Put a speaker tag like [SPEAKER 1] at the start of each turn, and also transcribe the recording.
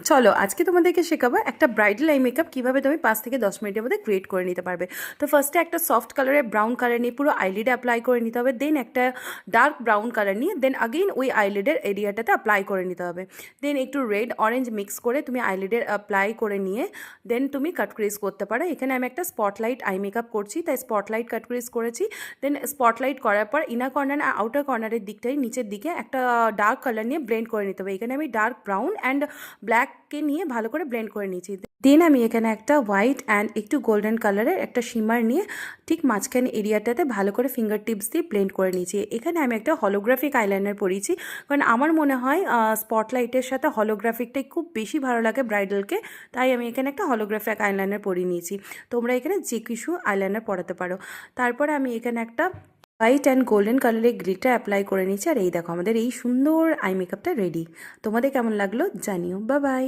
[SPEAKER 1] চলো আজকে তোমাদেরকে শেখাবো একটা ব্রাইডাল আই মেকআপ কীভাবে তুমি 5 থেকে 10 মিনিটের মধ্যে ক্রিয়েট করে নিতে পারবে। তো ফার্স্টে একটা সফট কালারের ব্রাউন কালার নিয়ে পুরো আইলিডে অ্যাপ্লাই করে নিতে হবে, দেন একটা ডার্ক ব্রাউন কালার নিয়ে দেন আগেইন ওই আইলিডের এরিয়াটাতে অ্যাপ্লাই করে নিতে হবে, দেন একটু রেড অরেঞ্জ মিক্স করে তুমি আইলিডের অ্যাপ্লাই করে নিয়ে দেন তুমি কাট ক্রিজ করতে পারো। এখানে আমি একটা স্পটলাইট আই মেকআপ করছি, তাই স্পটলাইট কাট ক্রিজ করেছি। দেন স্পটলাইট করার পর ইনার কর্নার আর আউটার কর্নারের দিকটাই নিচের দিকে একটা ডার্ক কালার নিয়ে ব্লেন্ড করে নিতে হবে। এখানে আমি ডার্ক ব্রাউন অ্যান্ড ব্ল্যাককে নিয়ে ভালো করে ব্লেন্ড করে নিয়েছি। দেন আমি এখানে একটা হোয়াইট অ্যান্ড একটু গোল্ডেন কালারের একটা শিমার নিয়ে ঠিক মাঝখানে এরিয়াটাতে ভালো করে ফিঙ্গার টিপস দিয়ে ব্লেন্ড করে নিয়েছি। এখানে আমি একটা হলোগ্রাফিক আইলাইনার পরিয়েছি, কারণ আমার মনে হয় স্পটলাইটের সাথে হলোগ্রাফিকটাই খুব বেশি ভালো লাগে ব্রাইডালকে, তাই আমি এখানে একটা হলোগ্রাফিক আইলাইনার পরিয়ে নিয়েছি। তোমরা এখানে যে কিছু আইলাইনার পরাতে পারো। তারপরে আমি এখানে একটা হোয়াইট অ্যান্ড গোল্ডেন কালারের গ্লিটার অ্যাপ্লাই করে নিয়েছি। আর এই দেখো আমাদের এই সুন্দর আই মেকআপটা রেডি। তোমাদের কেমন লাগলো জানিও। Bye bye.